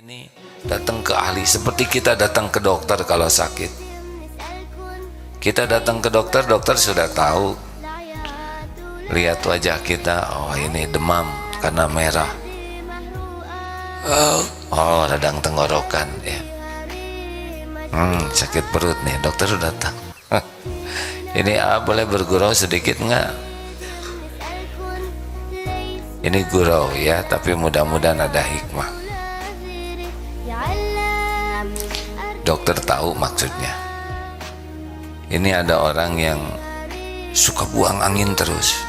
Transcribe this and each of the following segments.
Ini datang ke ahli seperti kita datang ke dokter kalau sakit. Kita datang ke dokter, dokter sudah tahu. Lihat wajah kita, oh ini demam karena merah. Oh radang tenggorokan ya. Sakit perut nih, dokter sudah datang. Ini boleh bergurau sedikit enggak? Ini gurau ya, tapi mudah-mudahan ada hikmah. Dokter tahu maksudnya. Ini ada orang yang suka buang angin terus.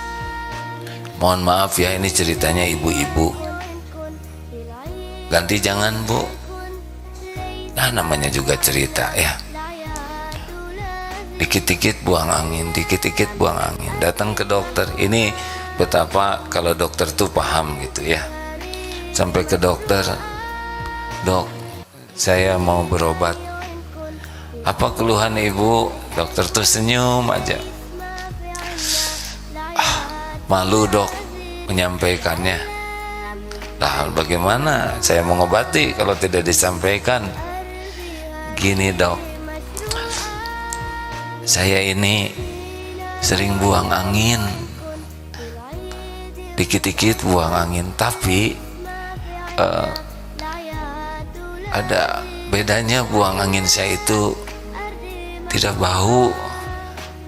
Mohon maaf ya, ini ceritanya ibu-ibu. Ganti jangan bu. Nah namanya juga cerita ya. Dikit-dikit buang angin, dikit-dikit buang angin. Datang ke dokter. Ini betapa kalau dokter tuh paham gitu ya. Sampai ke dokter, dok, saya mau berobat. Apa keluhan ibu? Dokter tuh senyum aja. Malu dok menyampaikannya. Lah bagaimana saya mengobati kalau tidak disampaikan? Gini dok, saya ini sering buang angin, dikit-dikit buang angin, tapi ada bedanya buang angin saya itu tidak bau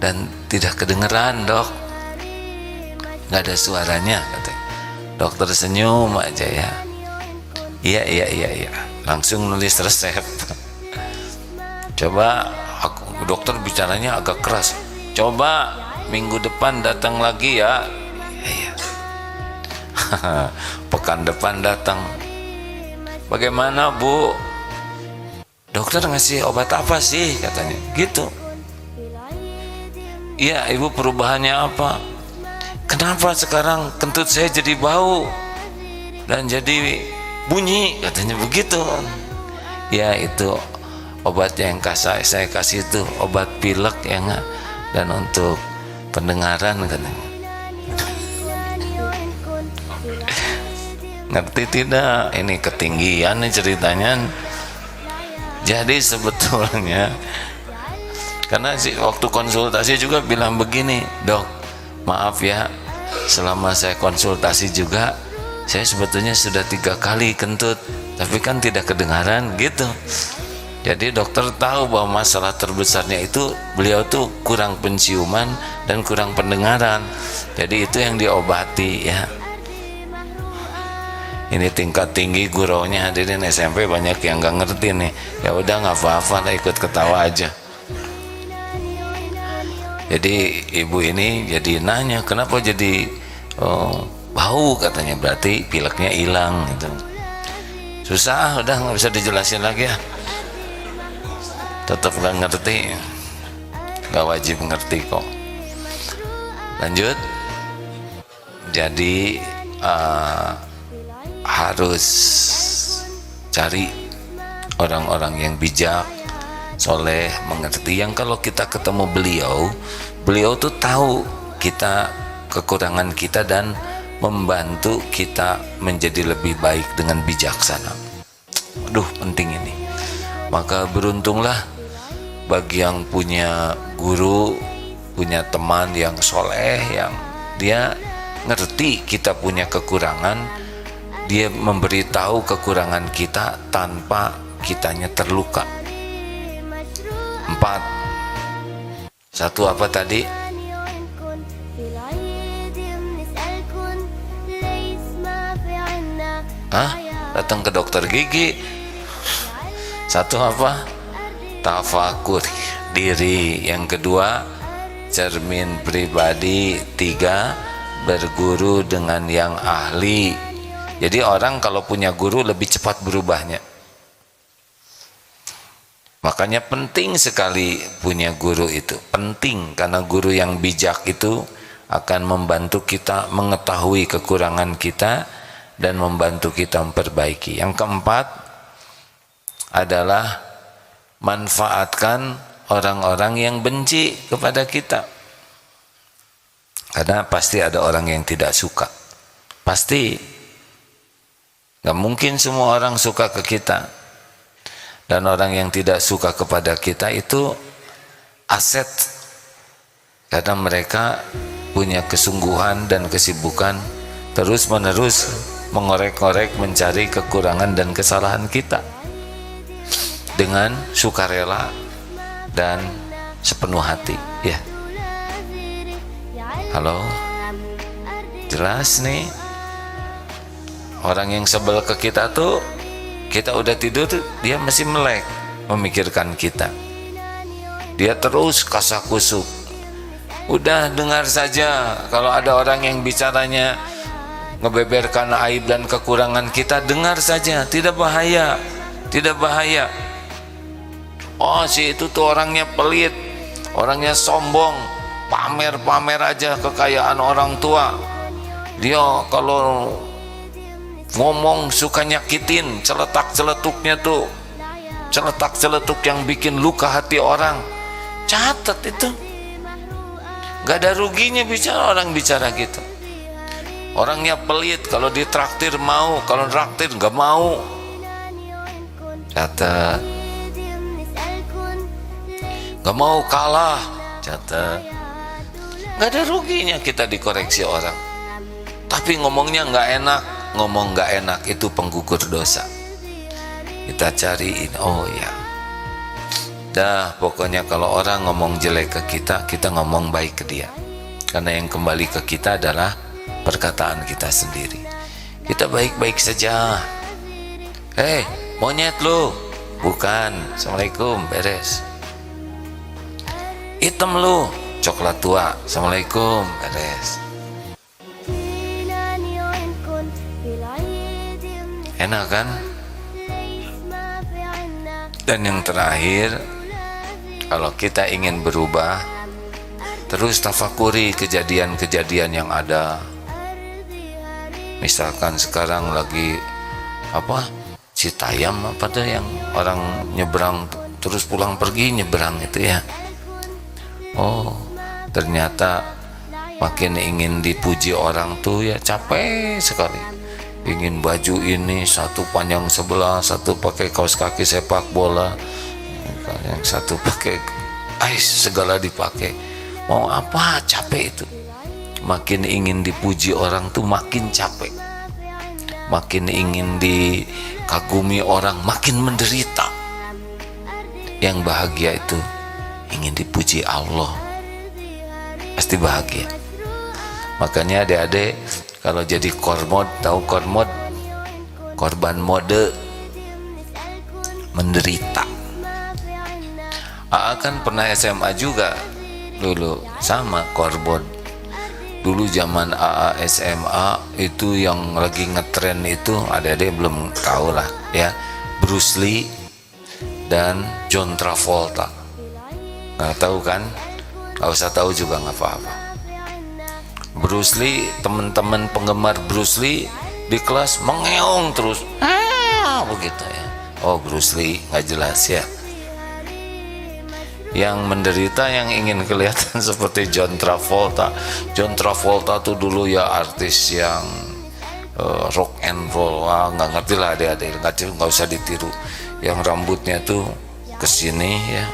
dan tidak kedengeran dok, nggak ada suaranya katanya. Dokter senyum aja ya. Iya langsung nulis resep. Coba dokter bicaranya agak keras, coba minggu depan datang lagi ya. Iya. Pekan depan datang, bagaimana bu, dokter ngasih obat apa sih katanya gitu. Iya ibu, perubahannya apa? Kenapa sekarang kentut saya jadi bau dan jadi bunyi katanya begitu. Ya itu obat yang saya kasih itu obat pilek ya enggak, dan untuk pendengaran katanya. Ngerti tidak? Ini ketinggian nih ceritanya. Jadi sebetulnya karena waktu konsultasi juga bilang begini, dok maaf ya, selama saya konsultasi juga saya sebetulnya sudah 3 kali kentut tapi kan tidak kedengaran gitu. Jadi dokter tahu bahwa masalah terbesarnya itu beliau tuh kurang penciuman dan kurang pendengaran, jadi itu yang diobati ya. Ini tingkat tinggi guraunya hadirin SMP banyak yang gak ngerti nih. Ya udah nggak apa-apa lah, ikut ketawa aja. Jadi ibu ini jadi nanya kenapa jadi bau katanya, berarti pileknya hilang gitu. Susah, udah nggak bisa dijelasin lagi ya. Tetap nggak ngerti, nggak wajib ngerti kok. Lanjut. Jadi harus cari orang-orang yang bijak, soleh, mengerti, yang kalau kita ketemu beliau tuh tahu kita kekurangan kita dan membantu kita menjadi lebih baik dengan bijaksana. Aduh penting ini. Maka beruntunglah bagi yang punya guru, punya teman yang soleh, yang dia ngerti kita punya kekurangan, dia memberitahu kekurangan kita tanpa kitanya terluka. 4. Satu apa tadi? Datang ke dokter gigi. Satu apa? Tafakur diri. Yang kedua, cermin pribadi. 3, berguru dengan yang ahli. Jadi orang kalau punya guru lebih cepat berubahnya. Makanya penting sekali punya guru itu. Penting karena guru yang bijak itu akan membantu kita mengetahui kekurangan kita dan membantu kita memperbaiki. Yang keempat adalah manfaatkan orang-orang yang benci kepada kita. Karena pasti ada orang yang tidak suka. Pasti. Gak mungkin semua orang suka ke kita. Dan orang yang tidak suka kepada kita itu aset, karena mereka punya kesungguhan dan kesibukan terus menerus mengorek-korek, mencari kekurangan dan kesalahan kita dengan sukarela dan sepenuh hati. Ya, halo, jelas nih. Orang yang sebel ke kita tuh, kita udah tidur dia masih melek memikirkan kita, dia terus kasakusuk. Udah dengar saja kalau ada orang yang bicaranya ngebeberkan aib dan kekurangan kita, dengar saja, tidak bahaya, tidak bahaya. Oh, si itu tuh orangnya pelit, orangnya sombong, pamer-pamer aja kekayaan orang tua. Dia kalau ngomong suka nyakitin, celetak-celetuknya tuh, celetak-celetuk yang bikin luka hati orang. Catat itu, gak ada ruginya bicara orang bicara gitu. Orangnya pelit, kalau ditraktir mau, kalau traktir gak mau. Catat, gak mau kalah. Catat, gak ada ruginya kita dikoreksi orang. Tapi ngomongnya gak enak, ngomong gak enak itu penggugur dosa. Kita cariin, oh ya, dah pokoknya kalau orang ngomong jelek ke kita, kita ngomong baik ke dia, karena yang kembali ke kita adalah perkataan kita sendiri. Kita baik-baik saja. Hei monyet lu, bukan, assalamualaikum, beres. Hitam lu, coklat tua, assalamualaikum, beres. Enak kan? Dan yang terakhir, kalau kita ingin berubah, terus tafakuri kejadian-kejadian yang ada. Misalkan sekarang lagi apa, Citayam apa tuh yang orang nyebrang terus pulang pergi nyebrang itu ya. Oh, ternyata makin ingin dipuji orang tuh ya capek sekali. Ingin baju ini satu panjang sebelah, satu pakai kaos kaki sepak bola, yang satu pakai segala dipakai. Mau apa, capek itu. Makin ingin dipuji orang tuh makin capek. Makin ingin dikagumi orang makin menderita. Yang bahagia itu ingin dipuji Allah, pasti bahagia. Makanya adik-adik kalau jadi kormod, tahu kormod? Korban mode, menderita. AA kan pernah SMA juga dulu, sama korban. Dulu zaman AA SMA itu yang lagi ngetren itu, adik-adik belum tahu lah ya, Bruce Lee dan John Travolta. Nggak tahu kan? Nggak usah tahu juga nggak apa-apa. Bruce Lee, teman-teman penggemar Bruce Lee di kelas mengeong terus, begitu ya. Oh, Bruce Lee nggak jelas ya. Yang menderita yang ingin kelihatan seperti John Travolta. John Travolta tuh dulu ya artis yang rock and roll, nggak ngerti lah adik-adik, nggak usah ditiru. Yang rambutnya tuh kesini ya,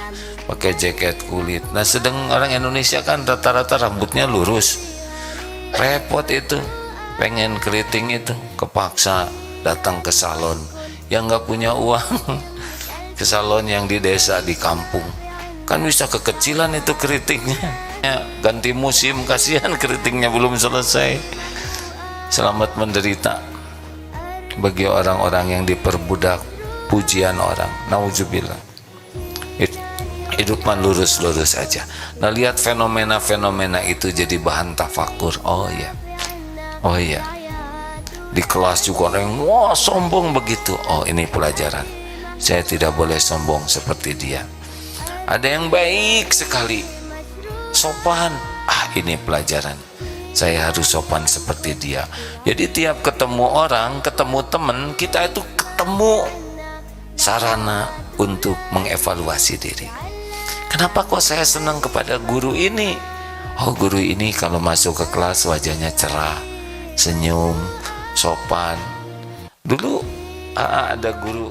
pakai jaket kulit. Nah, sedang orang Indonesia kan rata-rata rambutnya lurus. Repot itu, pengen keriting itu kepaksa datang ke salon. Yang nggak punya uang ke salon yang di desa, di kampung, kan bisa kekecilan itu keritingnya ya, ganti musim, kasihan keritingnya belum selesai. Selamat menderita bagi orang-orang yang diperbudak pujian orang. Nauzubillah. Hidup mah lurus-lurus aja. Nah, lihat fenomena-fenomena itu jadi bahan tafakur. Oh iya, oh iya, di kelas juga ada yang wah sombong begitu. Oh, ini pelajaran, saya tidak boleh sombong seperti dia. Ada yang baik sekali, sopan, ini pelajaran, saya harus sopan seperti dia. Jadi tiap ketemu orang, ketemu teman, kita itu ketemu sarana untuk mengevaluasi diri. Kenapa kok saya senang kepada guru ini? Oh, guru ini kalau masuk ke kelas wajahnya cerah, senyum, sopan, Dulu ada guru